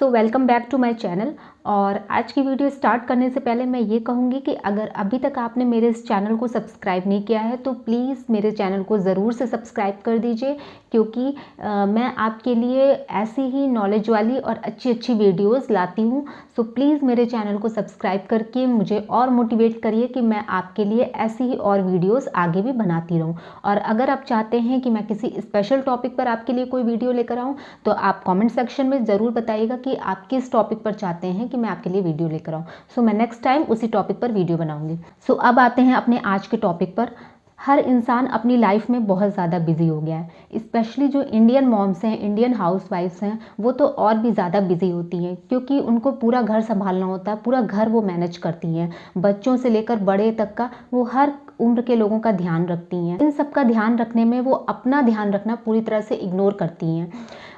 So welcome back to my channel. और आज की वीडियो स्टार्ट करने से पहले मैं ये कहूँगी कि अगर अभी तक आपने मेरे इस चैनल को सब्सक्राइब नहीं किया है तो प्लीज़ मेरे चैनल को ज़रूर से सब्सक्राइब कर दीजिए, क्योंकि मैं आपके लिए ऐसी ही नॉलेज वाली और अच्छी अच्छी वीडियोस लाती हूँ। सो प्लीज़ मेरे चैनल को सब्सक्राइब करके मुझे और मोटिवेट करिए कि मैं आपके लिए ऐसी ही और वीडियोज़ आगे भी बनाती रहूँ। और अगर आप चाहते हैं कि मैं किसी स्पेशल टॉपिक पर आपके लिए कोई वीडियो लेकर आऊँ तो आप कमेंट सेक्शन में ज़रूर बताइएगा कि आप किस टॉपिक पर चाहते हैं कि मैं आपके लिए वीडियो लेकर आऊँ। सो मैं नेक्स्ट टाइम उसी टॉपिक पर वीडियो बनाऊंगी। सो अब आते हैं अपने आज के टॉपिक पर। हर इंसान अपनी लाइफ में बहुत ज़्यादा बिजी हो गया है। स्पेशली जो इंडियन मॉम्स हैं, इंडियन हाउसवाइफ्स हैं, वो तो और भी ज़्यादा बिजी होती हैं, क्योंकि उनको पूरा घर संभालना होता है, पूरा घर वो मैनेज करती हैं। बच्चों से लेकर बड़े तक का वो हर उम्र के लोगों का ध्यान रखती हैं। इन सब का ध्यान रखने में वो अपना ध्यान रखना पूरी तरह से इग्नोर करती हैं।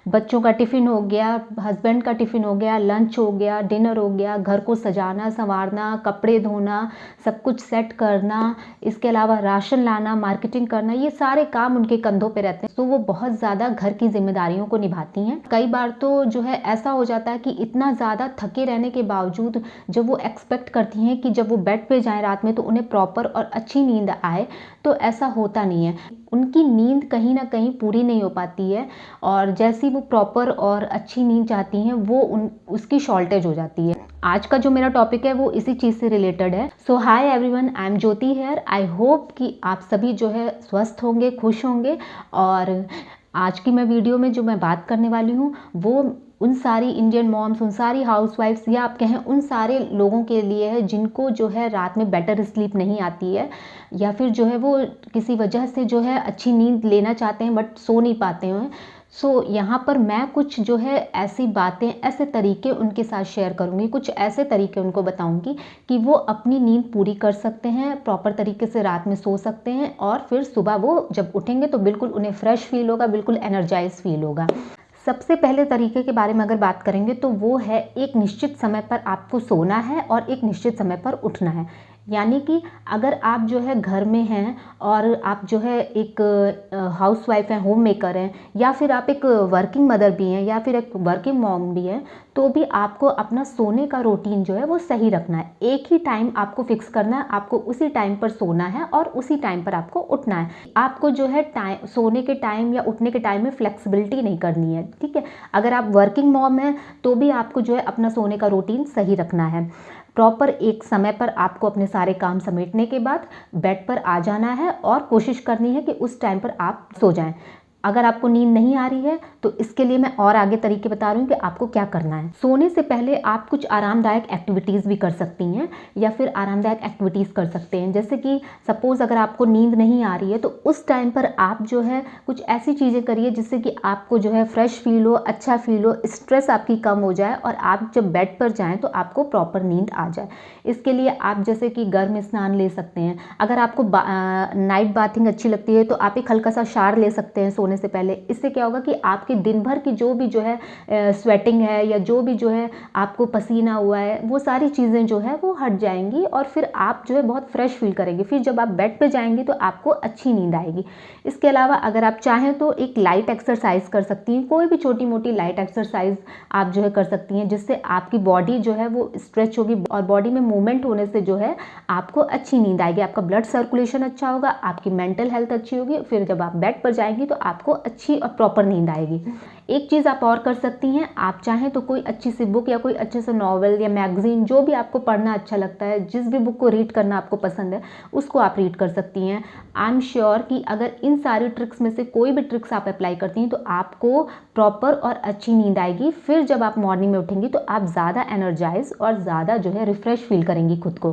बच्चों का टिफ़िन हो गया, हस्बैंड का टिफ़िन हो गया, लंच हो गया, डिनर हो गया, घर को सजाना संवारना, कपड़े धोना, सब कुछ सेट करना, इसके अलावा राशन लाना, मार्केटिंग करना, ये सारे काम उनके कंधों पे रहते हैं। तो वो बहुत ज़्यादा घर की जिम्मेदारियों को निभाती हैं। कई बार तो जो है ऐसा हो जाता है कि इतना ज़्यादा थके रहने के बावजूद जब वो एक्सपेक्ट करती हैं कि जब वो बेड पे जाएं रात में तो उन्हें प्रॉपर और अच्छी नींद आए, तो ऐसा होता नहीं है। उनकी नींद कहीं ना कहीं पूरी नहीं हो पाती है, और जैसी वो प्रॉपर और अच्छी नींद चाहती हैं वो उसकी शॉर्टेज हो जाती है। आज का जो मेरा टॉपिक है वो इसी चीज़ से रिलेटेड है। So hi everyone, I am Jyoti here. I hope कि आप सभी जो है स्वस्थ होंगे, खुश होंगे। और आज की मैं वीडियो में जो मैं बात करने वाली हूँ वो उन सारी इंडियन मॉम्स, उन सारी हाउसवाइफ्स, या आप कहें उन सारे लोगों के लिए है जिनको जो है रात में बेटर स्लीप नहीं आती है, या फिर जो है वो किसी वजह से जो है अच्छी नींद लेना चाहते हैं बट सो नहीं पाते हैं। सो यहाँ पर मैं कुछ जो है ऐसी बातें, ऐसे तरीके उनके साथ शेयर करूँगी, कुछ ऐसे तरीके उनको बताऊँगी कि वो अपनी नींद पूरी कर सकते हैं, प्रॉपर तरीके से रात में सो सकते हैं, और फिर सुबह वो जब उठेंगे तो बिल्कुल उन्हें फ्रेश फील होगा, बिल्कुल एनर्जाइज फील होगा। सबसे पहले तरीके के बारे में अगर बात करेंगे तो वो है एक निश्चित समय पर आपको सोना है और एक निश्चित समय पर उठना है। यानी कि अगर आप जो है घर में हैं और आप जो है एक हाउसवाइफ हैं, होम मेकर हैं, या फिर आप एक वर्किंग मदर भी हैं, या फिर एक वर्किंग मॉम भी हैं, तो भी आपको अपना सोने का रूटीन जो है वो सही रखना है। एक ही टाइम आपको फिक्स करना है, आपको उसी टाइम पर सोना है और उसी टाइम पर आपको उठना है। आपको जो है टाइम, सोने के टाइम या उठने के टाइम में फ्लेक्सिबिलिटी नहीं करनी है, ठीक है। अगर आप वर्किंग मॉम हैं तो भी आपको जो है अपना सोने का रूटीन सही रखना है। प्रॉपर एक समय पर आपको अपने सारे काम समेटने के बाद बेड पर आ जाना है और कोशिश करनी है कि उस टाइम पर आप सो जाएं। अगर आपको नींद नहीं आ रही है तो इसके लिए मैं और आगे तरीके बता रही हूँ कि आपको क्या करना है। सोने से पहले आप कुछ आरामदायक एक्टिविटीज़ भी कर सकती हैं, या फिर आरामदायक एक्टिविटीज़ कर सकते हैं। जैसे कि सपोज़ अगर आपको नींद नहीं आ रही है तो उस टाइम पर आप जो है कुछ ऐसी चीज़ें करिए जिससे कि आपको जो है फ्रेश फील हो, अच्छा फील हो, स्ट्रेस आपकी कम हो जाए, और आप जब बेड पर जाएँ तो आपको प्रॉपर नींद आ जाए। इसके लिए आप जैसे कि गर्म स्नान ले सकते हैं। अगर आपको नाइट बाथिंग अच्छी लगती है तो आप एक हल्का सा शावर ले सकते हैं सोने से पहले। इससे क्या होगा कि आपके दिन भर की जो भी जो है स्वेटिंग है, या जो भी जो है आपको पसीना हुआ है, वो सारी चीज़ें जो है वो हट जाएंगी, और फिर आप जो है बहुत फ्रेश फील करेंगे। फिर जब आप बेड पे जाएंगी तो आपको अच्छी नींद आएगी। इसके अलावा अगर आप चाहें तो एक लाइट एक्सरसाइज कर सकती हैं। कोई भी छोटी मोटी लाइट एक्सरसाइज आप जो है कर सकती हैं, जिससे आपकी बॉडी जो है वो स्ट्रेच होगी, और बॉडी में मूवमेंट होने से जो है आपको अच्छी नींद आएगी, आपका ब्लड सर्कुलेशन अच्छा होगा, आपकी मेंटल हेल्थ अच्छी होगी। फिर जब आप बेड पर जाएंगी तो आपको अच्छी और प्रॉपर नींद आएगी। एक चीज़ आप और कर सकती हैं, आप चाहें तो कोई अच्छी सी बुक या कोई अच्छे से नॉवल या मैगजीन, जो भी आपको पढ़ना अच्छा लगता है, जिस भी बुक को रीड करना आपको पसंद है, उसको आप रीड कर सकती हैं। आई एम श्योर कि अगर इन सारी ट्रिक्स में से कोई भी ट्रिक्स आप अप्लाई करती हैं तो आपको प्रॉपर और अच्छी नींद आएगी। फिर जब आप मॉर्निंग में उठेंगी तो आप ज़्यादा एनर्जाइज और ज़्यादा जो है रिफ्रेश फील करेंगी खुद को,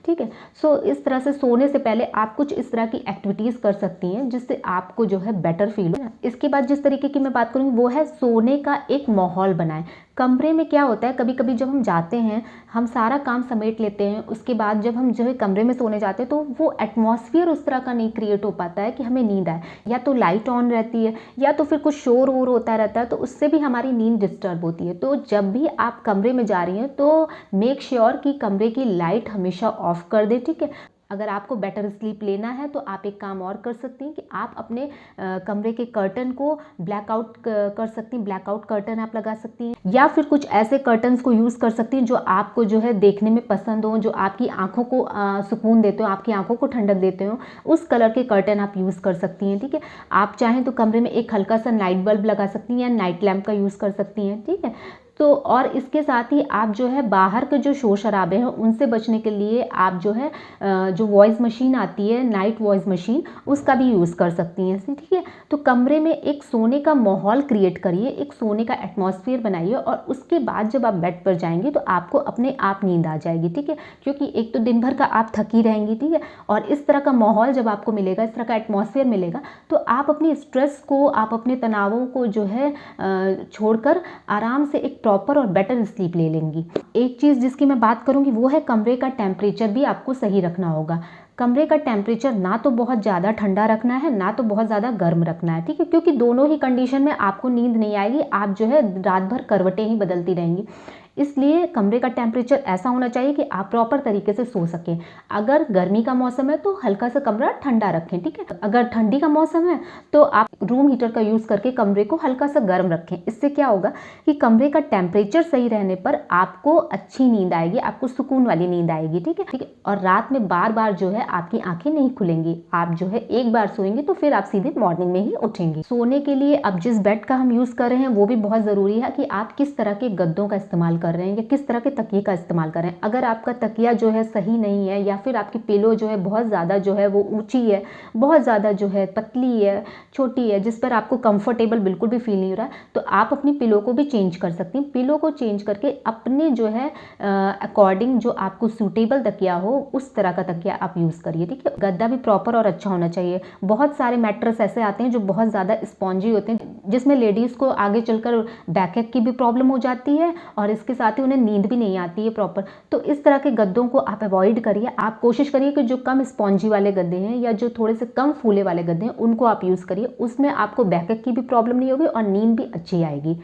ठीक है। सो इस तरह से सोने से पहले आप कुछ इस तरह की एक्टिविटीज़ कर सकती हैं जिससे आपको जो है बेटर फील हो। इसके बाद जिस तरीके की मैं बात करूँगी वो है सोने का एक माहौल बनाएं। कमरे में क्या होता है, कभी कभी जब हम जाते हैं, हम सारा काम समेट लेते हैं, उसके बाद जब हम जो है कमरे में सोने जाते हैं तो वो एटमॉस्फेयर उस तरह का नहीं क्रिएट हो पाता है कि हमें नींद आए। या तो लाइट ऑन रहती है, या तो फिर कुछ शोर वोर होता रहता है, तो उससे भी हमारी नींद डिस्टर्ब होती है। तो जब भी आप कमरे में जा रही हैं तो मेक श्योर कि कमरे की लाइट हमेशा ऑफ कर दे, ठीक है। अगर आपको बेटर स्लीप लेना है तो आप एक काम और कर सकती हैं कि आप अपने कमरे के कर्टन को ब्लैकआउट कर सकती हैं, ब्लैकआउट कर्टन आप लगा सकती हैं, या फिर कुछ ऐसे कर्टन्स को यूज़ कर सकती हैं जो आपको जो है देखने में पसंद हो, जो आपकी आंखों को सुकून देते हो, आपकी आंखों को ठंडक देते हो, उस कलर के कर्टन आप यूज़ कर सकती हैं। ठीक है, आप चाहें तो कमरे में एक हल्का सा नाइट बल्ब लगा सकती हैं या नाइट लैम्प का यूज़ कर सकती हैं। ठीक है, तो और इसके साथ ही आप जो है बाहर के जो शोर शराबे हैं उनसे बचने के लिए आप जो है जो वॉइस मशीन आती है, नाइट वॉइस मशीन, उसका भी यूज़ कर सकती हैं। ठीक है, तो कमरे में एक सोने का माहौल क्रिएट करिए, एक सोने का एटमॉस्फेयर बनाइए और उसके बाद जब आप बेड पर जाएंगे तो आपको अपने आप नींद आ जाएगी। ठीक है, क्योंकि एक तो दिन भर का आप थकी रहेंगी। ठीक है, और इस तरह का माहौल जब आपको मिलेगा, इस तरह का एटमॉस्फेयर मिलेगा, तो आप अपनी स्ट्रेस को, आप अपने तनावों को जो है छोड़कर आराम से एक प्रॉपर और बेटर स्लीप ले लेंगी। एक चीज़ जिसकी मैं बात करूंगी वो है कमरे का टेम्परेचर भी आपको सही रखना होगा। कमरे का टेम्परेचर ना तो बहुत ज़्यादा ठंडा रखना है, ना तो बहुत ज़्यादा गर्म रखना है। ठीक है, क्योंकि दोनों ही कंडीशन में आपको नींद नहीं आएगी, आप जो है रात भर करवटें ही बदलती रहेंगी। इसलिए कमरे का टेम्परेचर ऐसा होना चाहिए कि आप प्रॉपर तरीके से सो सकें। अगर गर्मी का मौसम है तो हल्का सा कमरा ठंडा रखें। ठीक है, अगर ठंडी का मौसम है तो आप रूम हीटर का यूज़ करके कमरे को हल्का सा गर्म रखें। इससे क्या होगा कि कमरे का टेम्परेचर सही रहने पर आपको अच्छी नींद आएगी, आपको सुकून वाली नींद आएगी। ठीक है, ठीक है, और रात में बार बार जो है आपकी आंखें नहीं खुलेंगी। आप जो है एक बार सोएंगे तो फिर आप सीधे मॉर्निंग में ही उठेंगे। सोने के लिए अब जिस बेड का हम यूज़ कर रहे हैं वो भी बहुत ज़रूरी है कि आप किस तरह के गद्दों का इस्तेमाल कर रहे हैं या किस तरह के तकिए का इस्तेमाल कर रहे हैं। अगर आपका तकिया जो है सही नहीं है या फिर आपकी पिलो जो है बहुत ज़्यादा जो है वो ऊंची है, बहुत ज़्यादा जो है पतली है, छोटी है, जिस पर आपको कंफर्टेबल बिल्कुल भी फील नहीं हो रहा है, तो आप अपनी पिलो को भी चेंज कर सकती हैं। पिलो को चेंज करके अपने जो है अकॉर्डिंग जो आपको सूटेबल तकिया हो उस तरह का तकिया आप यूज़ करिए। ठीक है, गद्दा भी प्रॉपर और अच्छा होना चाहिए। बहुत सारे मैट्रेस ऐसे आते हैं जो बहुत ज़्यादा स्पॉन्जी होते हैं, जिसमें लेडीज़ को आगे चलकर बैकएक की भी प्रॉब्लम हो जाती है और इसके साथ ही उन्हें नींद भी नहीं आती है प्रॉपर। तो इस तरह के गद्दों को आप अवॉइड करिए। आप कोशिश करिए कि जो कम स्पॉन्जी वाले गद्दे हैं या जो थोड़े से कम फूले वाले गद्दे हैं उनको आप यूज़ करिए। उसमें आपको बैकएक की भी प्रॉब्लम नहीं होगी और नींद भी अच्छी आएगी।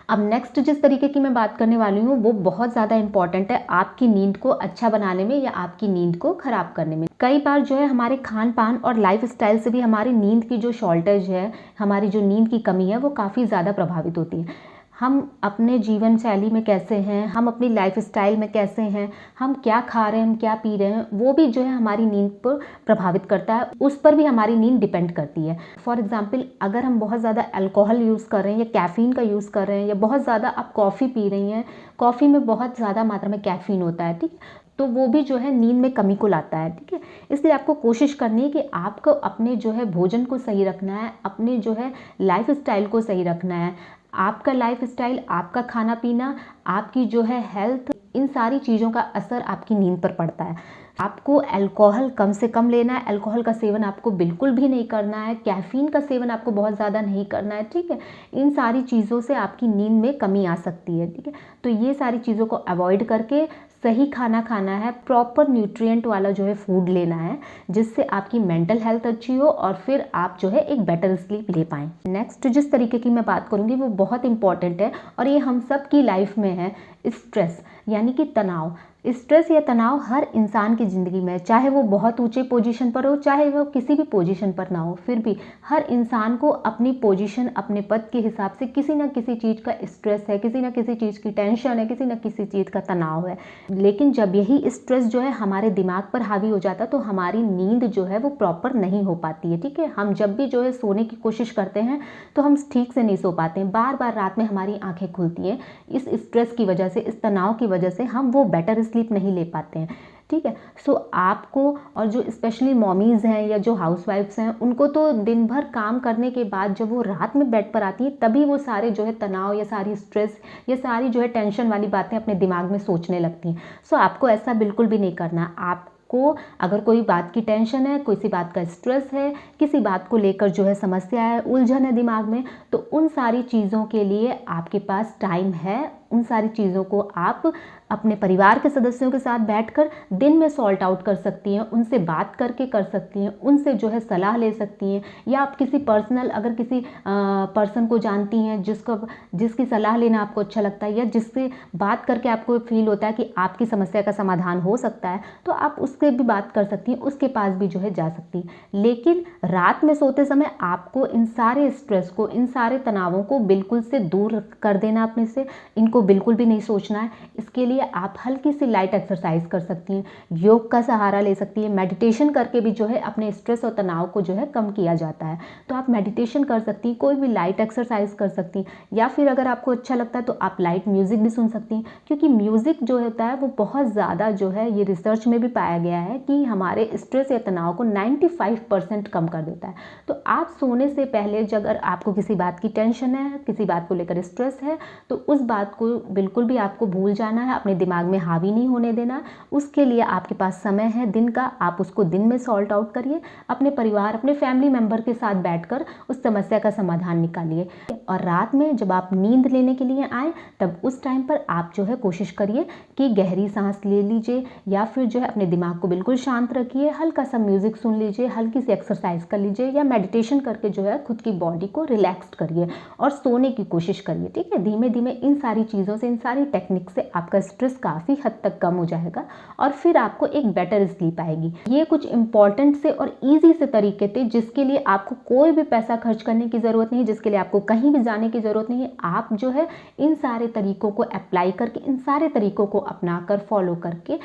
अब नेक्स्ट जिस तरीके की मैं बात करने वाली हूँ वो बहुत ज़्यादा इंपॉर्टेंट है आपकी नींद को अच्छा बनाने में या आपकी नींद को ख़राब करने में। कई बार जो है हमारे खान पान और लाइफ स्टाइल से भी हमारी नींद की जो शॉर्टेज है, हमारी जो नींद की कमी है वो काफ़ी ज़्यादा प्रभावित होती है। हम अपने जीवन शैली में कैसे हैं, हम अपनी लाइफ स्टाइल में कैसे हैं, हम क्या खा रहे हैं, हम क्या पी रहे हैं, वो भी जो है हमारी नींद पर प्रभावित करता है। उस पर भी हमारी नींद डिपेंड करती है। फॉर एग्जांपल, अगर हम बहुत ज़्यादा अल्कोहल यूज़ कर रहे हैं या कैफ़ीन का यूज़ कर रहे हैं या बहुत ज़्यादा आप कॉफ़ी पी रही हैं, कॉफ़ी में बहुत ज़्यादा मात्रा में कैफ़ीन होता है, ठीक, तो वो भी जो है नींद में कमी को लाता है। ठीक है, इसलिए आपको कोशिश करनी है कि आपको अपने जो है भोजन को सही रखना है, अपने जो है लाइफ स्टाइल को सही रखना है। आपका लाइफ स्टाइल, आपका खाना पीना, आपकी जो है हेल्थ, इन सारी चीज़ों का असर आपकी नींद पर पड़ता है। आपको अल्कोहल कम से कम लेना है, अल्कोहल का सेवन आपको बिल्कुल भी नहीं करना है, कैफ़ीन का सेवन आपको बहुत ज़्यादा नहीं करना है। ठीक है, इन सारी चीज़ों से आपकी नींद में कमी आ सकती है। ठीक है, तो ये सारी चीज़ों को अवॉइड करके सही खाना खाना है, प्रॉपर न्यूट्रिएंट वाला जो है फूड लेना है, जिससे आपकी मेंटल हेल्थ अच्छी हो और फिर आप जो है एक बेटर स्लीप ले पाएँ। नेक्स्ट जिस तरीके की मैं बात करूँगी वो बहुत इंपॉर्टेंट है और ये हम सब की लाइफ में है, स्ट्रेस यानी कि तनाव। स्ट्रेस या तनाव हर इंसान की ज़िंदगी में, चाहे वो बहुत ऊंचे पोजीशन पर हो, चाहे वो किसी भी पोजीशन पर ना हो, फिर भी हर इंसान को अपनी पोजीशन, अपने पद के हिसाब से किसी ना किसी चीज़ का स्ट्रेस है, किसी ना किसी चीज़ की टेंशन है, किसी ना किसी चीज़ का तनाव है। लेकिन जब यही स्ट्रेस जो है हमारे दिमाग पर हावी हो जाता है तो हमारी नींद जो है वो प्रॉपर नहीं हो पाती है। ठीक है, हम जब भी जो है सोने की कोशिश करते हैं तो हम ठीक से नहीं सो पाते हैं, बार बार रात में हमारी आंखें खुलती हैं। इस स्ट्रेस की वजह से, इस तनाव की वजह से हम वो बेटर स्लीप नहीं ले पाते हैं। ठीक है, सो आपको, और जो स्पेशली मॉमीज़ हैं या जो हाउसवाइफ्स हैं, उनको तो दिन भर काम करने के बाद जब वो रात में बेड पर आती हैं तभी वो सारे जो है तनाव या सारी स्ट्रेस या सारी जो है टेंशन वाली बातें अपने दिमाग में सोचने लगती हैं। सो आपको ऐसा बिल्कुल भी नहीं करना। आपको अगर कोई बात की टेंशन है, किसी बात का स्ट्रेस है, किसी बात को लेकर जो है समस्या है, उलझन है दिमाग में, तो उन सारी चीज़ों के लिए आपके पास टाइम है। उन सारी चीज़ों को आप अपने परिवार के सदस्यों के साथ बैठकर दिन में सॉल्ट आउट कर सकती हैं, उनसे बात करके कर सकती हैं, उनसे जो है सलाह ले सकती हैं, या आप किसी पर्सनल, अगर किसी पर्सन को जानती हैं जिसकी सलाह लेना आपको अच्छा लगता है या जिससे बात करके आपको फील होता है कि आपकी समस्या का समाधान हो सकता है, तो आप उससे भी बात कर सकती हैं, उसके पास भी जो है जा सकती हैं। लेकिन रात में सोते समय आपको इन सारे स्ट्रेस को, इन सारे तनावों को बिल्कुल से दूर कर देना अपने से, इनको बिल्कुल भी नहीं सोचना है। इसके लिए आप हल्की सी लाइट एक्सरसाइज कर सकती हैं, योग का सहारा ले सकती हैं, मेडिटेशन करके भी जो है अपने स्ट्रेस और तनाव को जो है कम किया जाता है। तो आप मेडिटेशन कर सकती हैं, कोई भी लाइट एक्सरसाइज कर सकती हैं, या फिर अगर आपको अच्छा लगता है तो आप लाइट म्यूज़िक भी सुन सकती हैं, क्योंकि म्यूज़िक जो होता है वो बहुत ज़्यादा जो है, ये रिसर्च में भी पाया गया है कि हमारे स्ट्रेस या तनाव को 95% कम कर देता है। तो आप सोने से पहले अगर आपको किसी बात की टेंशन है, किसी बात को लेकर स्ट्रेस है, तो उस बात को बिल्कुल भी आपको भूल जाना है, अपने दिमाग में हावी नहीं होने देना। उसके लिए आपके पास समय है दिन का, आप उसको दिन में सॉल्ट आउट करिए, अपने परिवार, अपने फैमिली मेंबर के साथ बैठकर उस समस्या का समाधान निकालिए। और रात में जब आप नींद लेने के लिए आए, तब उस टाइम पर आप जो है कोशिश करिए कि गहरी सांस ले लीजिए, या फिर जो है अपने दिमाग को बिल्कुल शांत रखिए, हल्का सा म्यूजिक सुन लीजिए, हल्की सी एक्सरसाइज कर लीजिए, या मेडिटेशन करके जो है खुद की बॉडी को रिलैक्स करिए और सोने की कोशिश करिए। ठीक है, धीमे धीमे इन सारी चीज़ों से, इन सारी टेक्निक से आपका स्ट्रेस काफ़ी हद तक कम हो जाएगा और फिर आपको एक बेटर स्लीप आएगी। ये कुछ इंपॉर्टेंट से और ईजी से तरीके थे जिसके लिए आपको कोई भी पैसा खर्च करने की ज़रूरत नहीं है, जिसके लिए आपको कहीं भी जाने की ज़रूरत नहीं है। आप जो है इन सारे तरीकों को अप्लाई करके, इन सारे तरीकों को अपनाकर, फॉलो करके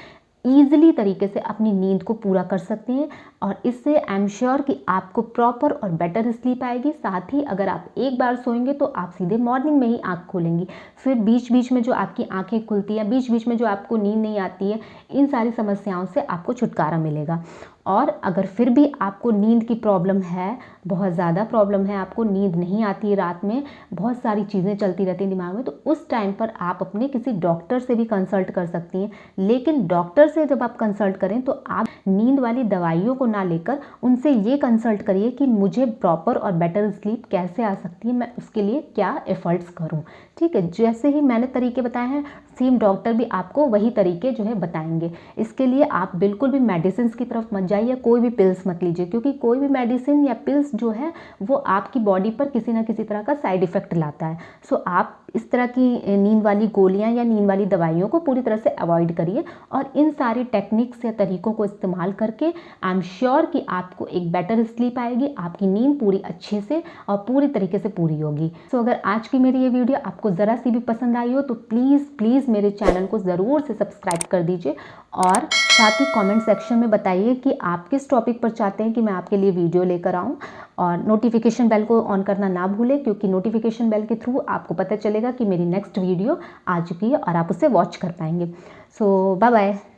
ईजिली तरीके से अपनी नींद को पूरा कर सकते हैं, और इससे आई एम श्योर कि आपको प्रॉपर और बेटर स्लीप आएगी। साथ ही अगर आप एक बार सोएंगे तो आप सीधे मॉर्निंग में ही आँख खोलेंगी, फिर बीच बीच में जो आपकी आंखें खुलती हैं, बीच बीच में जो आपको नींद नहीं आती है, इन सारी समस्याओं से आपको छुटकारा मिलेगा। और अगर फिर भी आपको नींद की प्रॉब्लम है, बहुत ज़्यादा प्रॉब्लम है, आपको नींद नहीं आती है, रात में बहुत सारी चीज़ें चलती रहती हैं दिमाग में, तो उस टाइम पर आप अपने किसी डॉक्टर से भी कंसल्ट कर सकती हैं। लेकिन डॉक्टर से जब आप कंसल्ट करें तो आप नींद वाली दवाइयों को ना लेकर उनसे ये कंसल्ट करिए कि मुझे प्रॉपर और बेटर स्लीप कैसे आ सकती है, मैं उसके लिए क्या एफर्ट्स करूँ। ठीक है, जैसे ही मैंने तरीके बताए हैं, सेम डॉक्टर भी आपको वही तरीके जो है बताएंगे। इसके लिए आप बिल्कुल भी मेडिसिन की तरफ मत जाइए, कोई भी पिल्स मत लीजिए, क्योंकि कोई भी मेडिसिन या पिल्स जो है वो आपकी बॉडी पर किसी ना किसी तरह का साइड इफेक्ट लाता है। सो आप इस तरह की नींद वाली गोलियां या नींद वाली दवाइयों को पूरी तरह से अवॉइड करिए, और इन सारी टेक्निक्स या तरीकों को इस्तेमाल करके आई एम श्योर कि आपको एक बेटर स्लीप आएगी, आपकी नींद पूरी अच्छे से और पूरी तरीके से पूरी होगी। सो अगर आज की मेरी ये वीडियो आपको ज़रा सी भी पसंद आई हो तो प्लीज़ मेरे चैनल को ज़रूर से सब्सक्राइब कर दीजिए, और साथ ही कमेंट सेक्शन में बताइए कि आप किस टॉपिक पर चाहते हैं कि मैं आपके लिए वीडियो लेकर आऊँ। और नोटिफिकेशन बेल को ऑन करना ना भूलें, क्योंकि नोटिफिकेशन बेल के थ्रू आपको पता चलेगा कि मेरी नेक्स्ट वीडियो आ चुकी है और आप उसे वॉच कर पाएंगे। सो बाय बाय।